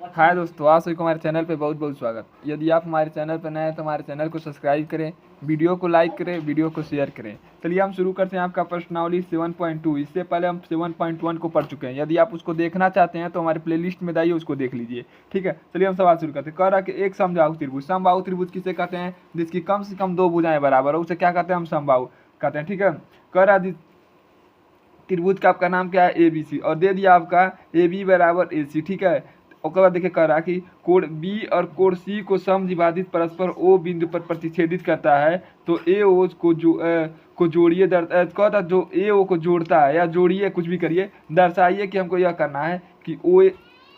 हाय दोस्तों, आप सभी को हमारे चैनल पे बहुत बहुत स्वागत। यदि आप हमारे चैनल पर नए हैं तो हमारे चैनल को सब्सक्राइब करें, वीडियो को लाइक करें, वीडियो को शेयर करें। चलिए हम शुरू करते हैं आपका प्रश्नावली 7.2। इससे पहले हम 7.1 को पढ़ चुके हैं। यदि आप उसको देखना चाहते हैं तो हमारे प्लेलिस्ट में जाइए, उसको देख लीजिए। ठीक है, चलिए हम सवाल शुरू करते हैं। कह रहा है कि एक समबाहु त्रिभुज, समबाहु त्रिभुज किसे कहते हैं? जिसकी कम से कम दो भुजाएं बराबर हो, उसे क्या कहते हैं? हम समबाहु कहते हैं। ठीक है, कह रहा है त्रिभुज का आपका नाम क्या है? ए बी सी, और दे दिया आपका ए बी बराबर ए सी। ठीक है, उसके बाद देखिए कह रहा कि कोण बी और कोण सी को समद्विभाजित परस्पर ओ बिंदु पर प्रतिच्छेदित करता है, तो ए ओ को जोड़िए कहता जो ए ओ को जोड़ता है, या जोड़िए कुछ भी करिए, दर्शाइए कि हमको यह करना है कि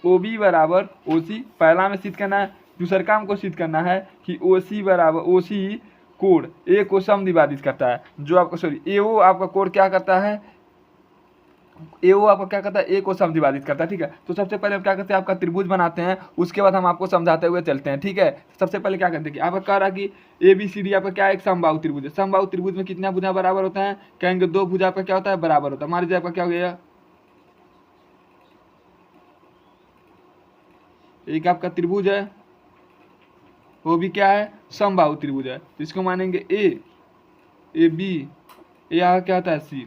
ओ बी बराबर ओ सी पहला में सिद्ध करना है, दूसरा काम को सिद्ध करना है कि ओ सी बराबर ओ सी कोण ए को समद्विभाजित करता है। जो आपका सॉरी ए ओ आपका कोण क्या करता है? ए वो आपको क्या करता है? ए को समद्विभाजित करता है। ठीक है, तो सबसे पहले हम क्या करते हैं? आपका त्रिभुज बनाते हैं, उसके बाद हम आपको समझाते हुए चलते हैं। ठीक है, सबसे पहले क्या करते हैं कि आपका कह रहा है कि ए बी सी डी आपका क्या है? एक समबाहु त्रिभुज है। समबाहु त्रिभुज में कितना भुजा बराबर होता है? कहेंगे दो भुजा आपका क्या होता है? बराबर होता है। मान लीजिए आपका क्या हो गया, एक आपका त्रिभुज है, वो भी क्या है? समबाहु त्रिभुज है, तो इसको मानेंगे ए बी, यहाँ क्या होता है? सी।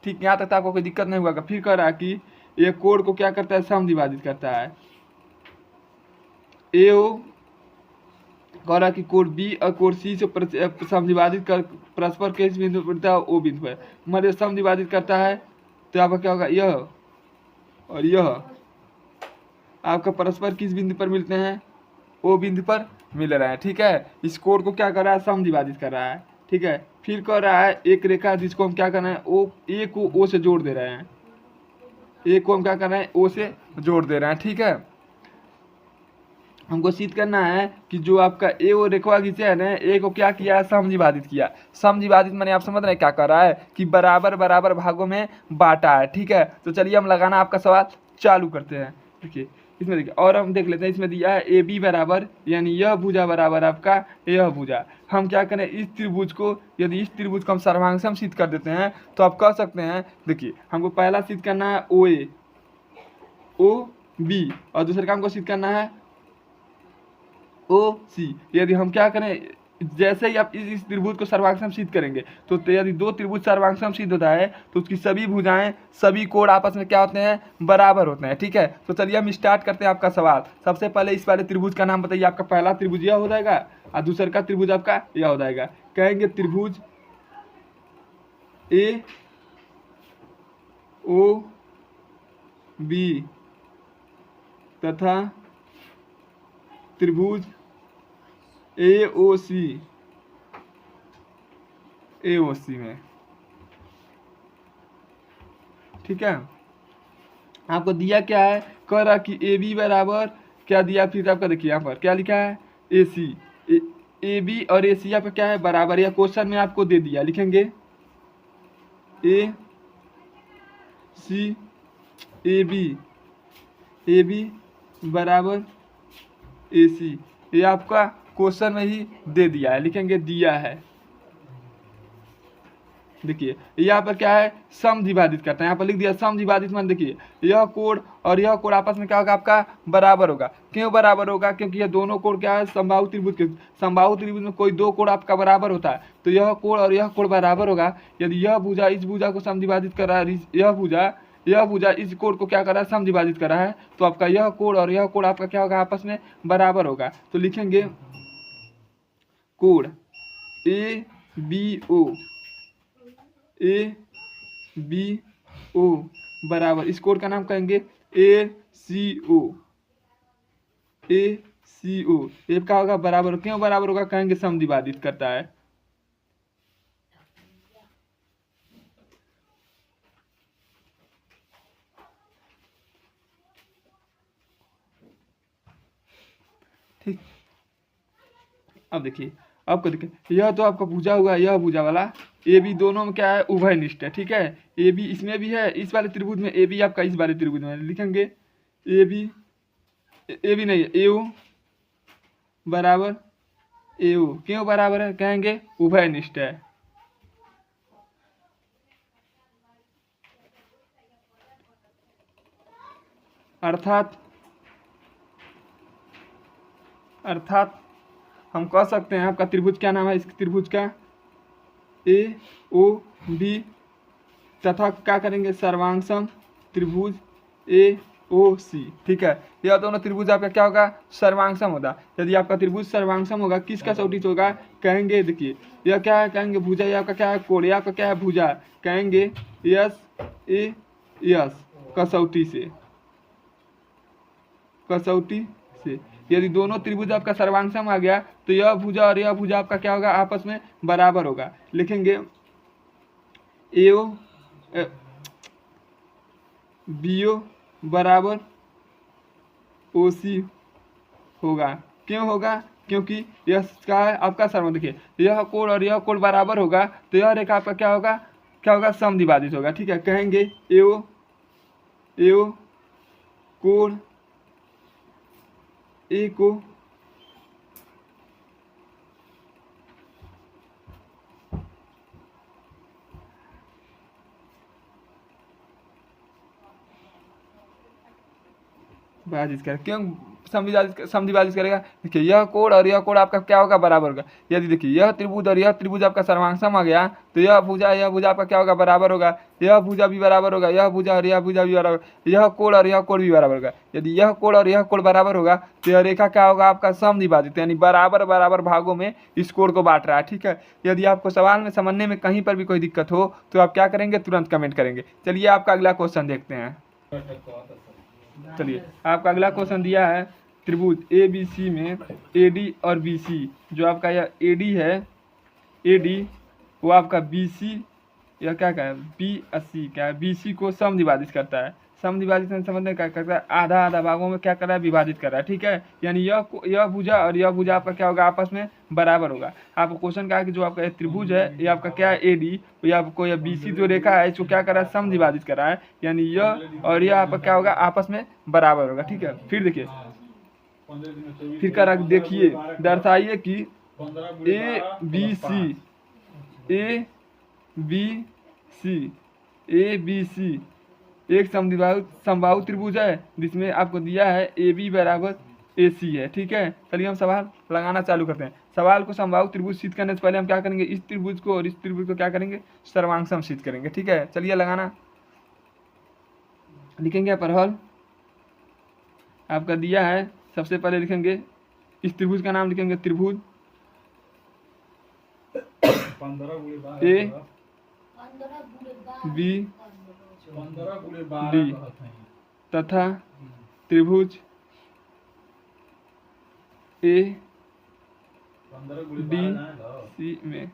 ठीक, यहाँ तक तो आपको कोई दिक्कत नहीं होगा। फिर कह रहा है कि ये कोण को क्या करता है? समद्विभाजित करता है। ए ओ कह रहा कि कोण बी और कोण सी से समद्विभाजित कर परस्पर किस बिंदु पर मिलता है? ओ बिंदु पर। मतलब समद्विभाजित करता है तो आपका क्या होगा? यह और यह आपका परस्पर किस बिंदु पर मिलते हैं? ओ बिंदु पर मिल रहा है। ठीक है, इस कोण को क्या कर रहा है? समद्विभाजित कर रहा है। ठीक है, फिर कह रहा है एक रेखा जिसको हम क्या कर रहे हैं? ओ ए को ओ से जोड़ दे रहे हैं। ए को हम क्या कर रहे हैं? ओ से जोड़ दे रहे हैं। ठीक है, हमको सिद्ध करना है कि जो आपका ए वो रेखा खींचे है ना, ए को क्या किया है? समद्विभाजित किया। समद्विभाजित माने आप समझ रहे हैं क्या कर रहा है? कि बराबर बराबर भागों में बांटा है। ठीक है, तो चलिए हम लगाना आपका सवाल चालू करते हैं। देखिए इसमें देखिए, और हम देख लेते हैं, इसमें दिया है ए बी बराबर, यानी यह भुजा बराबर आपका यह भुजा। हम क्या करें? इस त्रिभुज को, यदि इस त्रिभुज को हम सर्वांग सिद्ध कर देते हैं तो आप कह सकते हैं, देखिए हमको पहला सिद्ध करना है ओ ए ओ बी, और दूसरे काम को सिद्ध करना है ओ सी। यदि हम क्या करें, जैसे ही आप इस त्रिभुज को सर्वांग सिद्ध करेंगे तो यदि दो त्रिभुज सर्वांग सिद्ध होता है तो उसकी सभी भुजाएं, सभी कोण आपस में क्या होते हैं? बराबर होते हैं। ठीक है, तो चलिए हम स्टार्ट करते हैं आपका सवाल। सबसे पहले इस वाले त्रिभुज का नाम बताइए। आपका पहला त्रिभुज यह हो जाएगा और दूसरे का त्रिभुज आपका यह हो जाएगा। कहेंगे त्रिभुज ए ओ बी तथा त्रिभुज ए ओ सी में। ठीक है, आपको दिया क्या है? कह रहा कि ए बी बराबर क्या दिया? फिर आपका देखिए यहाँ पर क्या लिखा है? ए सी। ए बी और ए सी आपका क्या है? बराबर। या क्वेश्चन में आपको दे दिया, लिखेंगे ए सी ए बी बराबर ए सी। ये आपका क्वेश्चन में ही दे दिया है, लिखेंगे दिया है। देखिए यहाँ पर क्या है? समद्विभाजित करता है। यहाँ पर लिख दिया समद्विभाजित, मान देखिए यह कोण और यह कोण आपस में क्या होगा? आपका बराबर होगा। क्यों बराबर होगा? क्योंकि ये दोनों कोण क्या है? समबाहु त्रिभुज के। समबाहु त्रिभुज में कोई दो कोण आपका बराबर होता है, तो यह कोण और यह कोण बराबर होगा। यदि यह भुजा इस भुजा को समद्विभाजित कर रहा है, यह भुजा इस कोण को क्या कर रहा है? समद्विभाजित कर रहा है, तो आपका यह कोण और यह कोण आपका क्या होगा? आपस में बराबर होगा। तो लिखेंगे कोण ए बी ओ बराबर, इस कोड का नाम कहेंगे ए सी ओ। ये क्या होगा? बराबर। क्यों बराबर होगा? कहेंगे समद्विभाजित करता है। ठीक, अब देखिए, आपको देखिए यह तो आपका भुजा हुआ, यह भुजा वाला ए बी दोनों में क्या है? उभयनिष्ठ है। ठीक है, ए बी इसमें भी है, इस वाले त्रिभुज में ए बी आपका इस वाले त्रिभुज में, लिखेंगे ए बी नहीं, ए ओ बराबर ए ओ। क्यों बराबर है? कहेंगे उभयनिष्ठ है। अर्थात अर्थात हम कह सकते हैं आपका त्रिभुज क्या नाम है इस त्रिभुज का, ए ओ बी, तथा क्या करेंगे सर्वांगसम त्रिभुज ए ओ सी। ठीक है, यह दोनों त्रिभुज आपका क्या होगा, सर्वांगसम होगा। यदि आपका त्रिभुज सर्वांगसम होगा किसका कसौटी से होगा, कहेंगे देखिए यह क्या है, कहेंगे भुजा, यह आपका क्या है कोण, यह आपका क्या है भुजा, कहेंगे यस ए यस कसौटी से, कसौटी से। यदि दोनों त्रिभुज आपका सर्वांगसम आ गया तो यह भुजा और यह भुजा आपका क्या होगा, आपस में बराबर होगा। लिखेंगे एओ बीओ बराबर ओसी होगा। क्यों होगा, क्योंकि यह क्या है आपका सर्वम, देखिए यह कोण और यह कोण बराबर होगा तो यह रेखा आपका क्या होगा, क्या होगा समद्विभाजित होगा। ठीक है, कहेंगे एओ एओ कोण ए को विभाजित करेगा। क्यों समद्विभाजित करेगा, देखिए यह कोण और यह कोण आपका क्या होगा, बराबर होगा। यदि देखिए यह त्रिभुज और यह त्रिभुज आपका सर्वांगसम आ गया तो यह भुजा आपका क्या होगा, बराबर होगा। यह भुजा भी बराबर होगा, यह भुजा और यह भुजा भी बराबर, यह कोण और यह कोण भी बराबर होगा। यदि यह कोण और यह कोण बराबर होगा तो यह रेखा क्या होगा आपका समद्विभाजित, यानी बराबर बराबर भागों में इस कोण को बांट रहा है। ठीक है, यदि आपको सवाल में समझने में कहीं पर भी कोई दिक्कत हो तो आप क्या करेंगे, तुरंत कमेंट करेंगे। चलिए आपका अगला क्वेश्चन देखते हैं। चलिए आपका अगला क्वेश्चन दिया है त्रिभुज ए बी सी में ए डी और बी सी, जो आपका यह ए डी है, ए डी वो आपका बी सी या क्या है बी अस्सी क्या है, बी सी को समद्विभाजित करता है। समद्विभाजित समझने क्या करता है, आधा आधा भागों में क्या कर रहा है, विभाजित कर रहा है। ठीक है, यानी यह भुजा और यह भुजा आपका क्या होगा, आपस में बराबर होगा। आपको क्वेश्चन क्या है कि जो आपका त्रिभुज है ये आपका क्या है ए डी, ये आपको यह बी सी जो रेखा है इसको क्या कर रहा है, समद्विभाजित कर रहा है, यानी यह और यह आपका क्या होगा, आपस में बराबर होगा। ठीक है, फिर देखिए फिर कर देखिए दर्शाइए कि A B C A B C A B C एक समबाहु त्रिभुज है जिसमें आपको दिया है ए बी बराबर ए सी है। ठीक है, चलिए हम सवाल लगाना चालू करते हैं। सवाल को समबाहु त्रिभुज सिद्ध करने से पहले हम क्या करेंगे, इस त्रिभुज को और इस त्रिभुज को क्या करेंगे, सर्वांगसम सिद्ध करेंगे। ठीक है, चलिए लगाना, लिखेंगे पर हल आपका दिया है। सबसे पहले लिखेंगे इस त्रिभुज का नाम, लिखेंगे त्रिभुज ए बी डी तथा त्रिभुज ए डी सी में।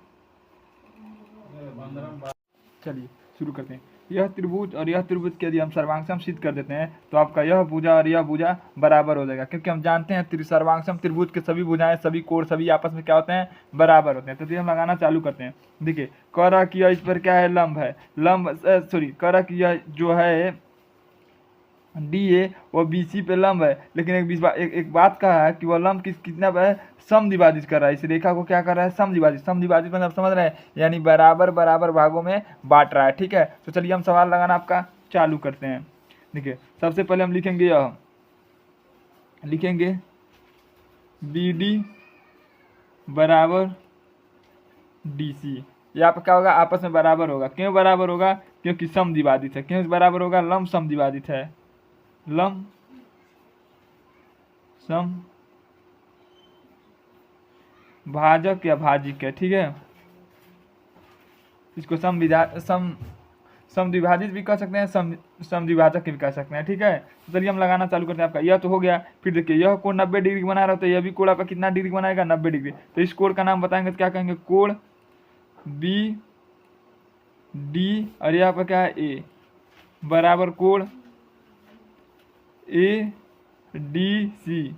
चलिए शुरू करते हैं। यह त्रिभुज और यह त्रिभुज के यदि हम सर्वांगसम सिद्ध कर देते हैं तो आपका यह भुजा और यह भुजा बराबर हो जाएगा, क्योंकि हम जानते हैं सर्वांगसम त्रिभुज के सभी भुजाएं सभी कोण सभी आपस में क्या होते हैं, बराबर होते हैं। तो हम लगाना चालू करते हैं। देखिए कह रहा कि यह इस पर क्या है, लंब है, कह रहा कि यह जो है डी है वो बी सी पे लंब है, लेकिन एक बात कहा है कि वह लंब कितना है, समद्विभाजित कर रहा है। इस रेखा को क्या कर रहा है, समद्विभाजित मतलब समझ रहे हैं, यानी बराबर बराबर भागों में बांट रहा है। ठीक है, तो चलिए हम सवाल लगाना आपका चालू करते हैं। देखिए सबसे पहले हम लिखेंगे यह, लिखेंगे बी डी बराबर डी सी, ये आपका क्या होगा, आपस में बराबर होगा। क्यों बराबर होगा, क्योंकि समद्विभाजित है। क्यों बराबर होगा, लंब समद्विभाजित है, लंब सम भाजक या भाजिक है। ठीक है, इसको समद्विभाजित भी कह सकते हैं, समद्विभाजक भी कह सकते हैं। ठीक है, तो चलिए हम लगाना चालू करते हैं। आपका यह तो हो गया। फिर देखिए यह कोण 90 डिग्री बना रहा है तो यह भी कोण आपका कितना डिग्री बनाएगा, 90 डिग्री। तो इस कोण का नाम बताएंगे तो क्या कहेंगे, कोण बी डी और यह आपका क्या है ए बराबर कोण ए डी सी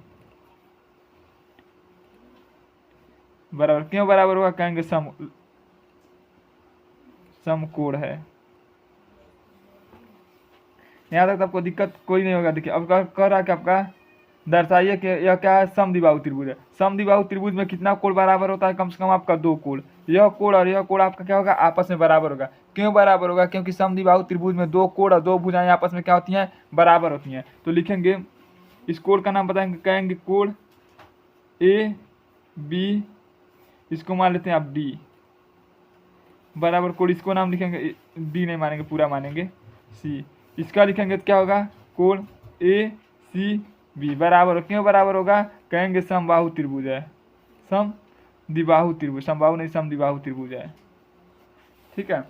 बराबर। क्यों बराबर होगा, कहेंगे समकोण है। यहाँ तक आपको दिक्कत कोई नहीं होगा। देखिए अब कह रहा है कि आपका दर्शाइए कि यह क्या है, समद्विबाहु त्रिभुज है। समद्विबाहु त्रिभुज में कितना कोण बराबर होता है, कम से कम आपका 2 कोण। यह कोण और यह कोण आपका क्या होगा, आपस में बराबर होगा। क्यों बराबर होगा, क्योंकि समद्विबाहु त्रिभुज में 2 कोण और 2 भुजाएं आपस में क्या होती हैं, बराबर होती हैं। तो लिखेंगे इस कोण का नाम बताएंगे, कहेंगे कोण ए बी, इसको मान लेते हैं आप डी, बराबर कोड, इसको नाम लिखेंगे डी नहीं मानेंगे, पूरा मानेंगे सी। इसका लिखेंगे तो क्या होगा, कोड ए सी बी बराबर, क्यों बराबर होगा, कहेंगे समबाहु त्रिभुज है, सम द्विबाहु त्रिभुज, समबाहु नहीं सम द्विबाहु त्रिभुज है। ठीक है,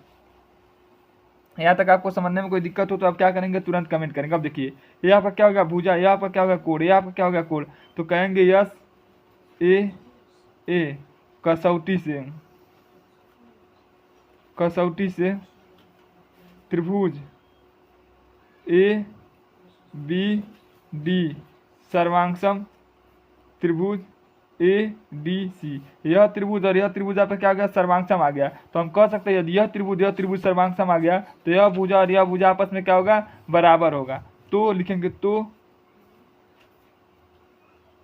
यहाँ तक आपको समझने में कोई दिक्कत हो तो आप क्या करेंगे, तुरंत कमेंट करेंगे। अब देखिए यहाँ पर क्या होगा भुजा, यहाँ पर क्या होगा कोण, यहाँ पर क्या होगा कोण, तो कहेंगे यस ए कसौटी से त्रिभुज ए बी डी सर्वांगसम त्रिभुज ए डी सी, यह त्रिभुज और यह त्रिभुज आपका क्या आ गया, सर्वांगसम आ गया। तो हम कह सकते हैं यदि यह त्रिभुज सर्वांगसम आ गया तो यह भुजा और यह भुजा आपस में क्या होगा, बराबर होगा। तो लिखेंगे तो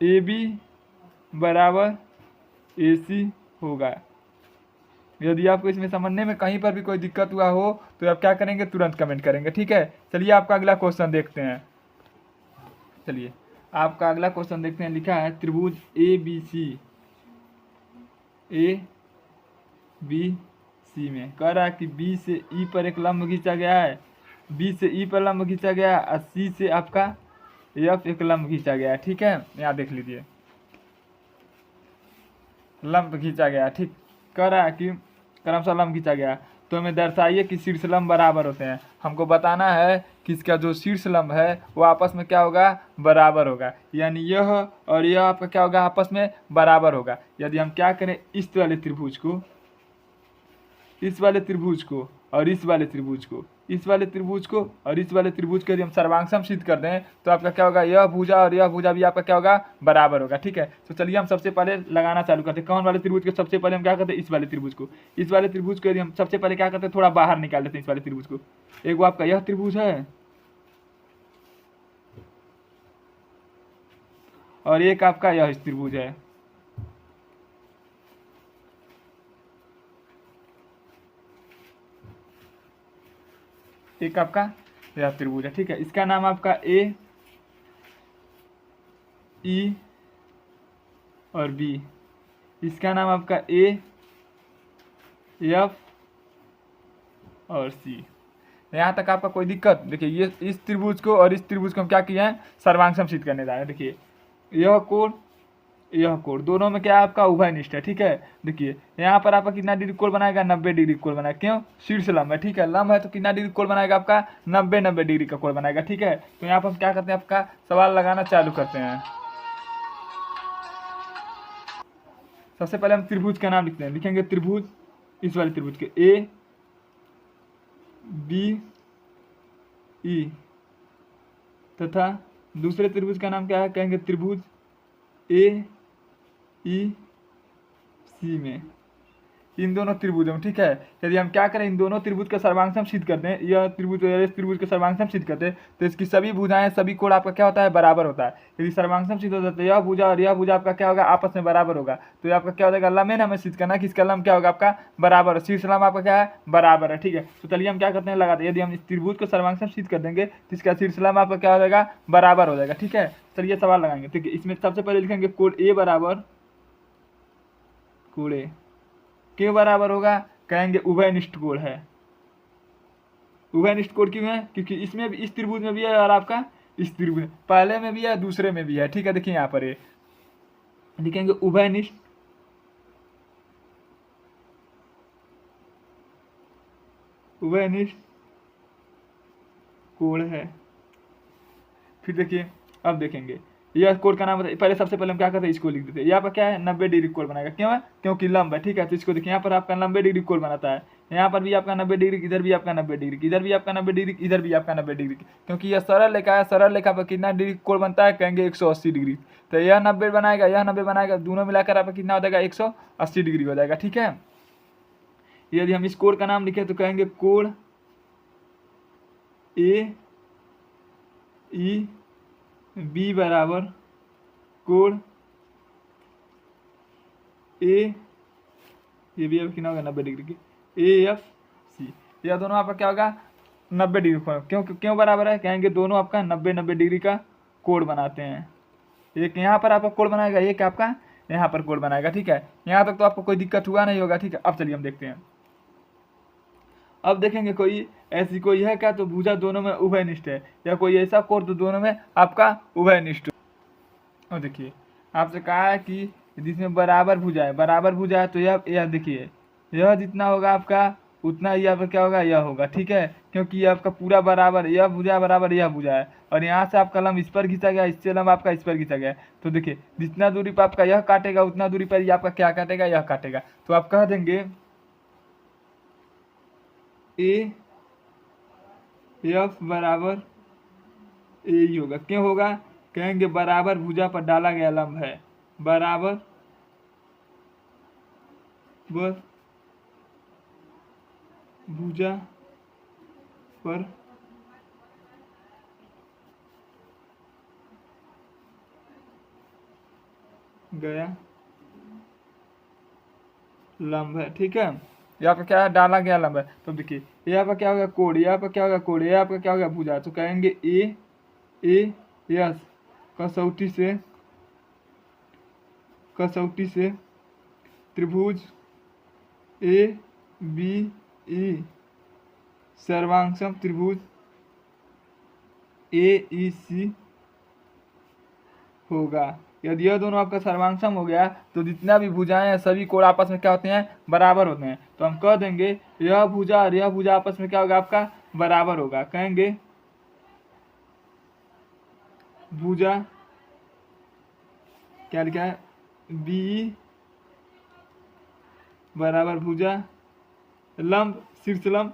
ए बी बराबर ए सी होगा। यदि आपको इसमें समझने में कहीं पर भी कोई दिक्कत हुआ हो तो आप क्या करेंगे, तुरंत कमेंट करेंगे। ठीक है, चलिए आपका अगला क्वेश्चन देखते हैं। चलिए आपका अगला क्वेश्चन देखते हैं, लिखा है त्रिभुज ए बी सी में कह रहा है कि बी से ई पर एक लंब खींचा गया है, बी से ई पर लंब खींचा गया और सी से आपका एफ एक लंब खींचा गया है। ठीक है, यहाँ देख लीजिए लंब खींचा गया। ठीक, कह रहा है कि क्रमशः लंब खींचा गया, तो हमें दर्शाइए कि शीर्ष लंब बराबर होते हैं। हमको बताना है कि इसका जो शीर्ष लंब है वो आपस में क्या होगा, बराबर होगा, यानी यह और यह आपका क्या होगा, आपस में बराबर होगा। यदि हम क्या करें, इस वाले त्रिभुज को, इस वाले त्रिभुज को और इस वाले त्रिभुज को, इस वाले त्रिभुज को और इस वाले त्रिभुज को यदि हम सर्वांगसम सिद्ध कर दें तो आपका क्या होगा, यह भुजा और यह भुजा भी आपका क्या होगा, बराबर होगा। ठीक है, तो चलिए हम सबसे पहले लगाना चालू करते हैं। कौन वाले त्रिभुज को, सबसे पहले हम क्या करते हैं, इस वाले त्रिभुज को, इस वाले त्रिभुज को यदि हम सबसे पहले क्या करते हैं, थोड़ा बाहर निकाल देते हैं इस वाले त्रिभुज को। एक वो आपका यह त्रिभुज है और एक आपका यह त्रिभुज है। एक आपका यह त्रिभुज है। ठीक है, इसका नाम आपका ए ई और बी, इसका नाम आपका ए एफ और सी। यहाँ तक आपका कोई दिक्कत, देखिए ये इस त्रिभुज को और इस त्रिभुज को हम क्या किए हैं, सर्वांगसम सिद्ध करने जा रहे हैं। देखिए यह कोण दोनों में क्या आपका उभयनिष्ठ है। ठीक है, देखिए यहाँ पर आपका कितना डिग्री कोण बनाएगा, 90 डिग्री कोण बनाएगा। क्यों, शीर्ष लंब है। ठीक है, लंब है तो कितना डिग्री कोण बनाएगा आपका, 90 डिग्री का कोण बनाएगा। ठीक है, तो यहाँ पर हम क्या करते हैं, आपका सवाल लगाना चालू करते हैं। सबसे पहले हम त्रिभुज का नाम लिखते हैं, लिखेंगे त्रिभुज, इस वाले त्रिभुज के ए बी ई, तथा दूसरे त्रिभुज का नाम क्या है, कहेंगे त्रिभुज ए ई सी में, इन दोनों त्रिभुजों में। ठीक है, यदि हम क्या करें, इन दोनों त्रिभुज का सर्वांगसम सिद्ध करते हैं, यह त्रिभुज और इस त्रिभुज का सर्वांगसम सिद्ध करते हैं तो इसकी सभी भुजाएं, सभी कोण आपका क्या होता है, बराबर होता है। यदि सर्वांगसम सिद्ध हो जाता है, यह भुजा और यह भुजा आपका क्या होगा, आपस में बराबर होगा। तो ये आपका क्या हो जाएगा, लंब है ना, हमें सिद्ध करना कि इसका लंब क्या होगा, आपका बराबर, शीर्ष लंब आपका क्या है, बराबर है। ठीक है, तो चलिए हम क्या करते हैं, लगाते हैं। यदि हम इस त्रिभुज को सर्वांगसम सिद्ध कर देंगे तो इसका शीर्ष लंब आपका क्या हो जाएगा, बराबर हो जाएगा। ठीक है, चलिए सवाल लगाएंगे। ठीक है, इसमें सबसे पहले लिखेंगे कोण ए बराबर कोण ए, क्यों बराबर होगा, कहेंगे उभयनिष्ठ कोण है। उभयनिष्ठ कोण क्यों है, क्योंकि इसमें भी, इस त्रिभुज में भी है और आपका इस त्रिभुज पहले में भी है, दूसरे में भी है। ठीक है, देखिए यहाँ पर ये लिखेंगे उभयनिष्ठ कोण है। फिर देखिए अब देखेंगे यह कोण का नाम बताइए। पहले सबसे पहले हम क्या करते हैं, इसको लिख देते हैं। यहाँ पर क्या है, 90 डिग्री कोण बनाएगा। क्यों है, क्योंकि लंब है। ठीक है, तो इसको देखिए यहाँ पर आपका 90 डिग्री कोण बनाता है, यहाँ पर भी आपका 90 डिग्री, इधर भी आपका 90 डिग्री, इधर भी आपका 90 डिग्री, इधर भी आपका 90 डिग्री, क्योंकि यह सरल रेखा है। सरल रेखा पर कितना डिग्री कोण बनता है, कहेंगे 180 डिग्री। तो यह 90 बनाएगा, यह 90 बनाएगा, दोनों मिलाकर आपका कितना हो जाएगा, 180 डिग्री हो जाएगा। ठीक है, यदि हम इस कोण का नाम लिखे तो कहेंगे कोण ए ई बी बराबर कोण ए, ये भी अब कितना होगा, 90 डिग्री की, ए एफ सी। यह दोनों आपका क्या होगा, 90 डिग्री कोण। क्यों बराबर है, कहेंगे दोनों आपका 90 डिग्री का कोण बनाते हैं। एक यहाँ पर आपका कोण बनाएगा, एक आपका यहाँ पर कोण बनाएगा। ठीक है, यहाँ तक तो आपको कोई दिक्कत हुआ नहीं होगा। ठीक है, अब चलिए हम देखते हैं। अब देखेंगे कोई ऐसी कोई है क्या, तो भुजा दोनों में उभयनिष्ठ है, या कोई ऐसा कोण तो दोनों में आपका उभयनिष्ठ। और देखिए आपसे कहा है कि जिसमें बराबर भुजा है, बराबर भुजा है तो यह देखिए यह जितना होगा आपका उतना ही यहाँ पर क्या होगा, यह होगा। ठीक है, क्योंकि यह आपका पूरा बराबर, यह भुजा बराबर यह भुजा है, और यहाँ से आपका लंब इस पर खींचा गया, इससे लंब आपका इस पर खींचा गया। तो देखिए जितना दूरी पर आपका यह काटेगा उतना दूरी पर आपका क्या काटेगा, यह काटेगा। तो आप कह देंगे ए एफ बराबर ए ही होगा। क्यों होगा, कहेंगे बराबर भुजा पर डाला गया लंब है, बराबर बस भुजा पर गया लंब है। ठीक है, यहाँ पर क्या है, डाला गया लंब है। तो देखिए यहाँ पर क्या होगा, कोण, यहाँ पर क्या होगा, कोण, यहाँ पर क्या होगा, भुजा। तो कहेंगे ए यस कसौटी से त्रिभुज ए बी ई सर्वांगसम त्रिभुज ए ई सी होगा। यदि यह दोनों आपका सर्वांगसम हो गया तो जितना भी भुजाएं हैं सभी कोण आपस में क्या होते हैं, बराबर होते हैं। तो हम कह देंगे यह भुजा और यह भुजा आपस में क्या होगा, आपका बराबर होगा। कहेंगे भुजा क्या लिखा है, बी बराबर भुजा लंब शीर्ष लंब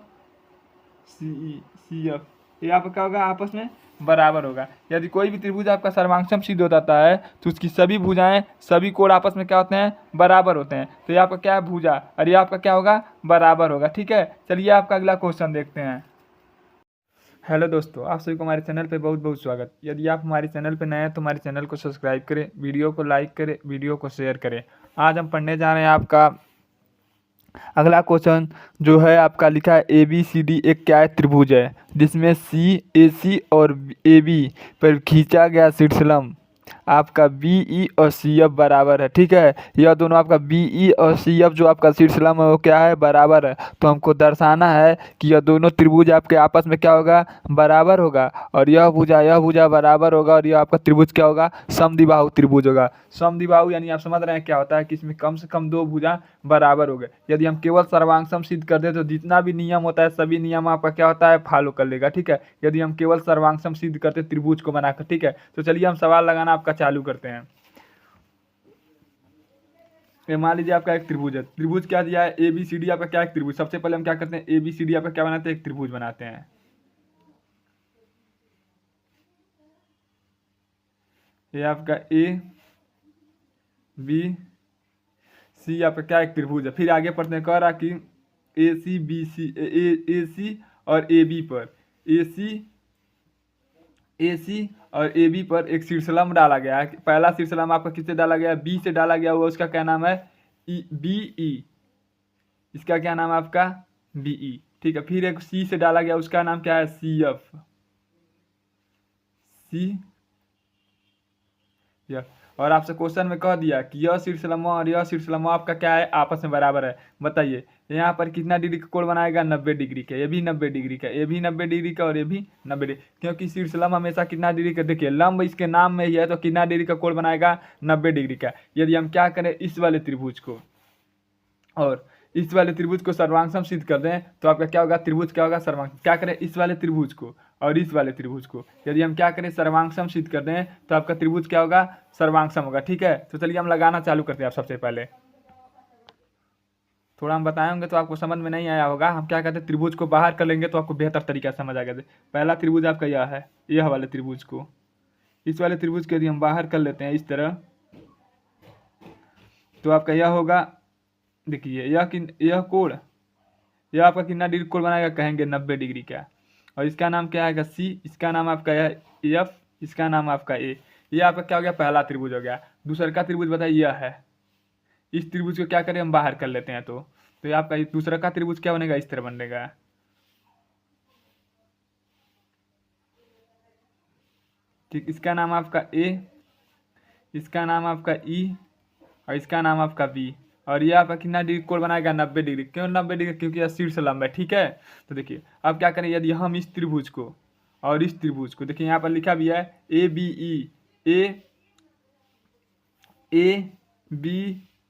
सी एफ, ये आपका क्या होगा, आपस में बराबर होगा। यदि कोई भी त्रिभुज आपका सर्वांगसम सिद्ध हो जाता है तो उसकी सभी भुजाएं सभी कोण आपस में क्या होते हैं, बराबर होते हैं। तो ये आपका क्या है, भुजा, और ये आपका क्या होगा, बराबर होगा। ठीक है, चलिए आपका अगला क्वेश्चन देखते हैं। हेलो दोस्तों, आप सभी को हमारे चैनल पे बहुत बहुत स्वागत। यदि आप हमारे चैनल पे नए हैं तो हमारे चैनल को सब्सक्राइब करें, वीडियो को लाइक करें, वीडियो को शेयर करें। आज हम पढ़ने जा रहे हैं आपका अगला क्वेश्चन, जो है आपका लिखा है ए बी सी डी एक क्या है, त्रिभुज है जिसमें सी ए सी और ए बी पर खींचा गया शीर्षलंब आपका बी ई और सी एफ बराबर है। ठीक है, यह दोनों आपका बी ई और सी एफ जो आपका शीर्षलंब है वो क्या है, बराबर है। तो हमको दर्शाना है कि यह दोनों त्रिभुज आपके आपस में क्या होगा, बराबर होगा, और यह भुजा बराबर होगा, और यह आपका त्रिभुज क्या होगा, समद्विबाहु त्रिभुज होगा। समद्विबाहु यानी आप समझ रहे हैं क्या होता है कि इसमें कम से कम दो भुजा बराबर हो गए। यदि हम केवल सर्वांगसम सिद्ध कर दे तो जितना भी नियम होता है सभी नियम आपका क्या होता है, फॉलो कर लेगा। ठीक है, यदि हम केवल सर्वांगसम सिद्ध करते त्रिभुज को बनाकर। ठीक है, तो चलिए हम सवाल लगाना आपका चालू करते हैं। मान लीजिए आपका एक त्रिभुज है, त्रिभुज क्या दिया है, ए बी सी डी आपका क्या है, त्रिभुज। सबसे पहले हम क्या करते हैं, ए बी सी डी आपका क्या बनाते हैं, एक त्रिभुज बनाते हैं। ये आपका ए बी सी आपका क्या एक त्रिभुज है। फिर आगे पढ़ते हैं, कह रहा कि ए सी बी सी ए सी और ए बी पर ए सी और ए बी पर एक शीर्षलंब डाला गया है। पहला शीर्षलंब आपका किससे डाला गया है, बी से डाला गया हुआ, उसका क्या नाम है, बी ई, इसका क्या नाम है आपका, बी ई। ठीक है, फिर एक सी से डाला गया, उसका नाम क्या है, सी एफ, सी यह। और आपसे क्वेश्चन में कह दिया कि यह शीर्षलंब और यह शीर्षलंब आपका क्या है, आपस में बराबर है। बताइए यहाँ पर कितना डिग्री का कोण बनाएगा, 90 डिग्री का। ये भी 90 डिग्री का, ये भी 90 डिग्री का, और ये भी 90 डिग्री, क्योंकि शीर्षलंब हमेशा कितना डिग्री का, देखिए लंब इसके नाम में ही है, तो कितना डिग्री का कोण बनाएगा, 90 डिग्री का। यदि हम क्या करें, इस वाले त्रिभुज को और इस वाले त्रिभुज को सर्वांगसम सिद्ध कर दें तो आपका क्या होगा, त्रिभुज क्या होगा, सर्वांग। क्या करें, इस वाले त्रिभुज को और इस वाले त्रिभुज को यदि हम क्या करें, सर्वांगसम सिद्ध कर दें तो आपका त्रिभुज क्या होगा, सर्वांगसम होगा। ठीक है, तो चलिए हम लगाना चालू करते हैं। आप सबसे पहले थोड़ा हम बताए होंगे तो आपको समझ में नहीं आया होगा। हम क्या कहते हैं, त्रिभुज को बाहर कर लेंगे तो आपको बेहतर तरीका समझ आ गया। पहला त्रिभुज आपका यह है, यह वाले त्रिभुज को, इस वाले त्रिभुज को यदि हम बाहर कर लेते हैं इस तरह, तो आपका यह होगा, देखिए यह कोण, यह आपका कितना डिग्री कोण बनाएगा, कहेंगे 90 डिग्री का। और इसका नाम क्या आएगा, सी, इसका नाम आपका है एफ, इसका नाम आपका ए। ये आपका क्या हो गया, पहला त्रिभुज हो गया। दूसरा का त्रिभुज बताइए, यह है। इस त्रिभुज को क्या करें, हम बाहर कर लेते हैं, तो ये आपका दूसरा का त्रिभुज क्या बनेगा, इस तरह बनेगा। ठीक, इसका नाम आपका ए, इसका नाम आपका ई, और इसका नाम आपका बी। और ये आपका कितना डिग्री कोण बनाएगा? 90 डिग्री। क्यों 90 डिग्री? क्योंकि यह शीर्ष लंब है, ठीक है। तो देखिए अब क्या करें, यदि हम इस त्रिभुज को और इस त्रिभुज को, देखिए यहाँ पर लिखा भी है A B E, A B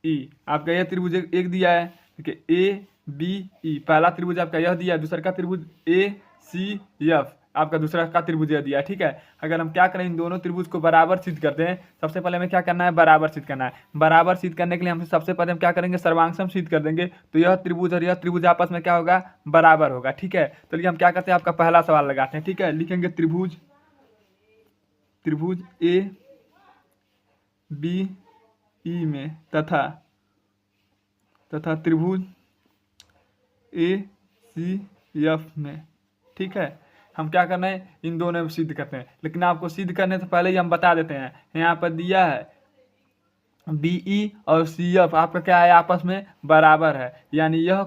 E, आपका यह त्रिभुज एक दिया है, देखिए ए बी ई, पहला त्रिभुज आपका यह दिया है, दूसरा का त्रिभुज ए सी एफ, आपका दूसरा का त्रिभुज यह दिया है, ठीक है। अगर हम क्या करें, इन दोनों त्रिभुज को बराबर सिद्ध करते हैं, सबसे पहले हमें क्या करना है, बराबर सिद्ध करना है। बराबर सिद्ध करने के लिए हम सबसे पहले हम क्या करेंगे, सर्वांगसम सिद्ध कर देंगे। तो यह त्रिभुज और यह त्रिभुज आपस में क्या होगा, बराबर होगा, ठीक है। चलिए हम क्या करते हैं, आपका पहला सवाल लगाते हैं, ठीक है। लिखेंगे त्रिभुज ए बी ई में तथा त्रिभुज ए सी एफ में, ठीक है। हम क्या करना है, इन दोनों में सिद्ध करते हैं। लेकिन आपको सिद्ध करने से पहले ही हम बता देते हैं, यहाँ पर दिया है बी ई और सी एफ आपका क्या है, आपस में बराबर है। यानी यह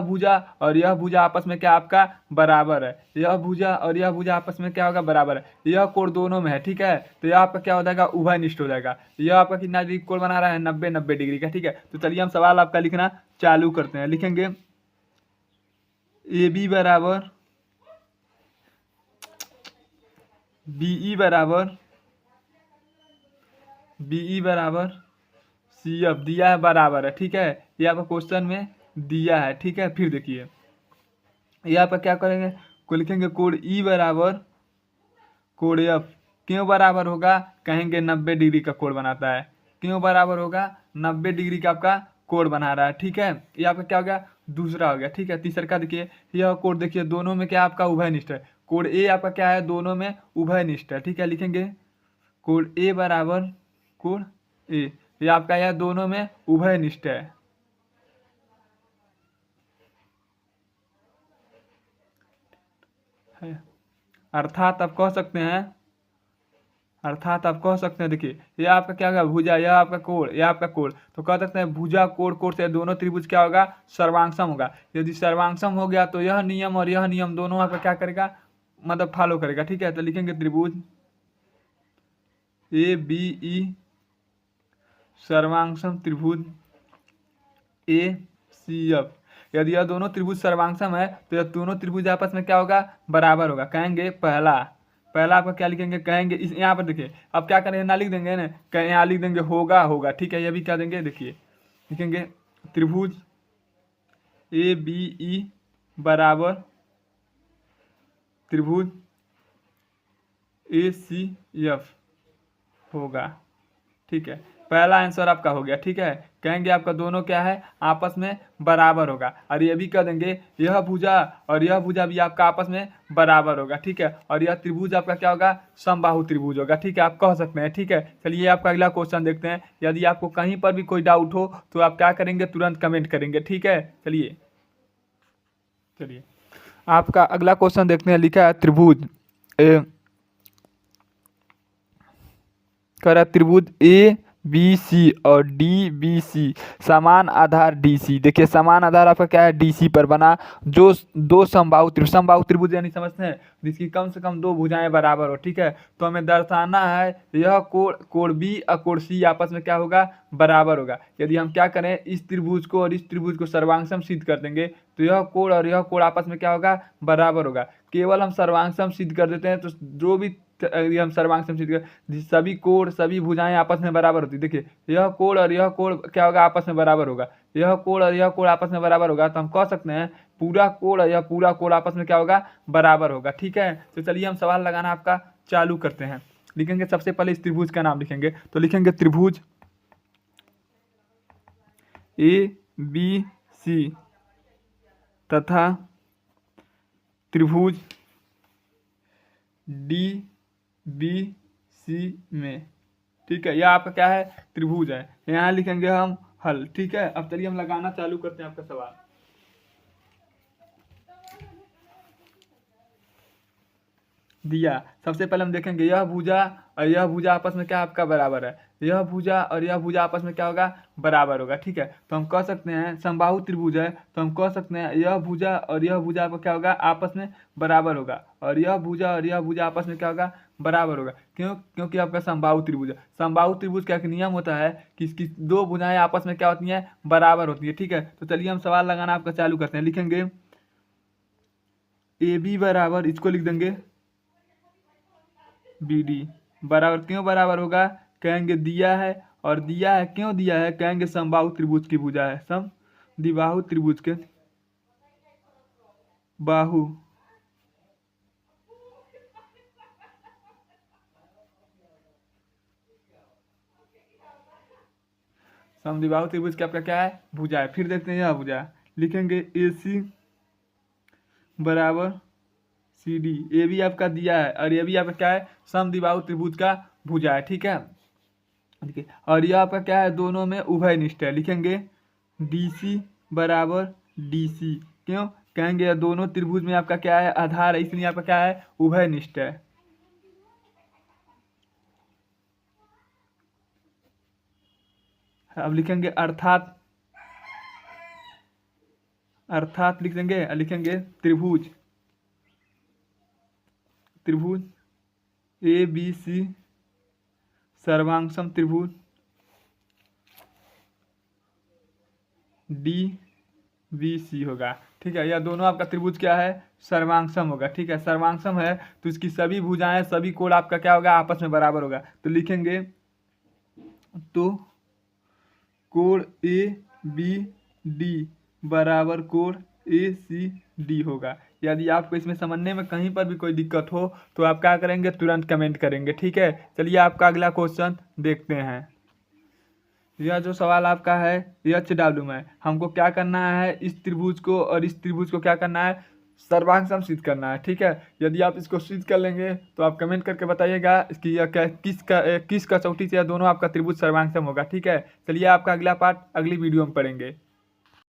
भुजा और यह भुजा आपस में क्या आपका बराबर है। यह भुजा और यह भुजा आपस में क्या होगा, बराबर है। यह कोण दोनों में है, ठीक है। तो यह आपका क्या हो जाएगा, उभयनिष्ठ हो जाएगा। यह आपका कितना डिग्री कोण बना रहा है, 90 डिग्री का, ठीक है। तो चलिए हम सवाल आपका लिखना चालू करते हैं। लिखेंगे ए बी बराबर बीई बराबर सी एफ दिया है, बराबर है, ठीक है। ये आपका क्वेश्चन में दिया है, ठीक है। फिर देखिए यहाँ पर क्या करेंगे, को लिखेंगे कोण ई बराबर कोण एफ। क्यों बराबर होगा, कहेंगे 90 डिग्री का कोण बनाता है। क्यों बराबर होगा, 90 डिग्री का आपका कोण बना रहा है, ठीक है। ये आपका क्या हो गया, दूसरा हो गया, ठीक है। तीसरा का देखिए यह कोण, देखिए दोनों में क्या आपका उभयनिष्ठ है। कोण ए आपका क्या है, दोनों में उभयनिष्ठ है, ठीक है। लिखेंगे कोण ए बराबर कोण ए, ये आपका यह दोनों में उभयनिष्ठ है। अर्थात आप कह सकते हैं, देखिए ये आपका क्या होगा, भुजा, यह आपका कोण, यह आपका कोण। तो कह सकते हैं भुजा कोण से दोनों त्रिभुज क्या होगा, सर्वांगसम होगा। यदि सर्वांगसम हो गया तो यह नियम और यह नियम दोनों आपका क्या करेगा, मतलब फॉलो करेगा, ठीक है। तो लिखेंगे त्रिभुज ए बी ई सर्वांगसम त्रिभुज ए सी एफ। यदि यह दोनों त्रिभुज सर्वांगसम है तो यह दोनों त्रिभुज आपस में क्या होगा, बराबर होगा। कहेंगे पहला आपका क्या लिखेंगे, कहेंगे इस यहाँ पर देखिए अब क्या करेंगे, ना लिख देंगे ना, कहीं यहाँ लिख देंगे होगा, ठीक है। ये भी क्या देंगे, देखिए लिखेंगे त्रिभुज ए बी ई बराबर त्रिभुज ए सी एफ होगा, ठीक है। पहला आंसर आपका हो गया, ठीक है। कहेंगे आपका दोनों क्या है, आपस में बराबर होगा। और ये भी कह देंगे यह भुजा और यह भुजा भी आपका आपस में बराबर होगा, ठीक है। और यह त्रिभुज आपका क्या होगा, समबाहु त्रिभुज होगा, ठीक है। आप कह सकते हैं, ठीक है। चलिए आपका अगला क्वेश्चन देखते हैं। यदि आपको कहीं पर भी कोई डाउट हो तो आप क्या करेंगे, तुरंत कमेंट करेंगे, ठीक है। चलिए आपका अगला क्वेश्चन देखते हैं। लिखा है त्रिभुज त्रिभुज ए बी सी और डी बी सी समान आधार डी सी। देखिए समान आधार आपका क्या है, डी सी पर बना जो दो समबाहु त्रिभुज यानी समझते हैं जिसकी कम से कम दो भुजाएं बराबर हो, ठीक है। तो हमें दर्शाना है यह कोण बी और कोण सी आपस में क्या होगा, बराबर होगा। यदि हम क्या करें, इस त्रिभुज को और इस त्रिभुज को सर्वांगसम सिद्ध कर देंगे तो यह कोण और यह कोण आपस में क्या होगा, बराबर होगा। केवल हम सर्वांगसम सिद्ध कर देते हैं तो जो भी हम सर्वांगसम सिद्ध कर, सभी कोण सभी भुजाएं आपस में बराबर होती है। देखिए यह कोण और यह कोण क्या होगा, आपस में बराबर होगा। यह कोण और यह कोण आपस में बराबर होगा तो हम कह सकते हैं पूरा कोण और यह पूरा कोण आपस में क्या होगा, बराबर होगा, ठीक है। तो चलिए हम सवाल लगाना आपका चालू करते हैं। लिखेंगे सबसे पहले इस त्रिभुज का नाम लिखेंगे। तो लिखेंगे त्रिभुज ए बी सी तथा त्रिभुज डी बी सी में, ठीक है। यह आपका क्या है, त्रिभुज है। यहाँ लिखेंगे हम हल, ठीक है। अब चलिए हम लगाना चालू करते हैं आपका सवाल। दिया सबसे पहले हम देखेंगे यह भुजा और यह भुजा आपस में क्या आपका बराबर है। यह भुजा और यह भुजा आपस में क्या होगा, बराबर होगा। ठीक है, तो हम कह सकते हैं समबाहु त्रिभुज है, तो हम कह सकते हैं यह भुजा और यह भुजा आपका क्या होगा, आपस में बराबर होगा, और यह भुजा और यह भुजा आपस में क्या होगा, बराबर होगा। क्यों? क्योंकि आपका समबाहु त्रिभुज है। समबाहु त्रिभुज का एक नियम होता है कि इसकी दो भुजाएं आपस में क्या होती हैं, बराबर होती है। ठीक है, तो चलिए हम सवाल लगाना आपका चालू करते हैं। लिखेंगे ए बी बराबर, इसको लिख देंगे बी डी बराबर। क्यों बराबर होगा? कहेंगे दिया है, और दिया है, क्यों दिया है? कहेंगे समबाहु त्रिभुज की भुजा है, समद्विबाहु त्रिभुज के बाहु समद्विबाहु त्रिभुज का आपका क्या है, भुजा है। फिर देखते हैं यह भुजा, लिखेंगे ए सी बराबर सी डी। ए भी आपका दिया है और ये भी आपका क्या है, समद्विबाहु त्रिभुज का भुजा है। ठीक है, देखिए, और यह आपका क्या है, दोनों में उभयनिष्ठ है। लिखेंगे डी सी बराबर डी सी। क्यों? कहेंगे यह दोनों त्रिभुज में आपका क्या है, आधार है, इसलिए आपका क्या है, उभयनिष्ठ है। अब लिखेंगे अर्थात, अर्थात लिख देंगे, लिखेंगे त्रिभुज, त्रिभुज ए बी सी सर्वांगसम त्रिभुज डी बी सी होगा। ठीक है, यह दोनों आपका त्रिभुज क्या है, सर्वांगसम होगा। ठीक है, सर्वांगसम है तो इसकी सभी भुजाएं, सभी कोण आपका क्या होगा, आपस में बराबर होगा। तो लिखेंगे तो कोण ए बी डी बराबर कोण ए सी डी होगा। यदि आपको इसमें समझने में कहीं पर भी कोई दिक्कत हो तो आप क्या करेंगे, तुरंत कमेंट करेंगे। ठीक है, चलिए आपका अगला क्वेश्चन देखते हैं। यह जो सवाल आपका है ये HW में, हमको क्या करना है, इस त्रिभुज को और इस त्रिभुज को क्या करना है, सर्वांगसम सिद्ध करना है। ठीक है, यदि आप इसको सिद्ध कर लेंगे तो आप कमेंट करके बताइएगा कि यह क्या, किस कसौटी से यह दोनों आपका त्रिभुज सर्वांगसम होगा। ठीक है, चलिए आपका अगला पार्ट अगली वीडियो में पढ़ेंगे।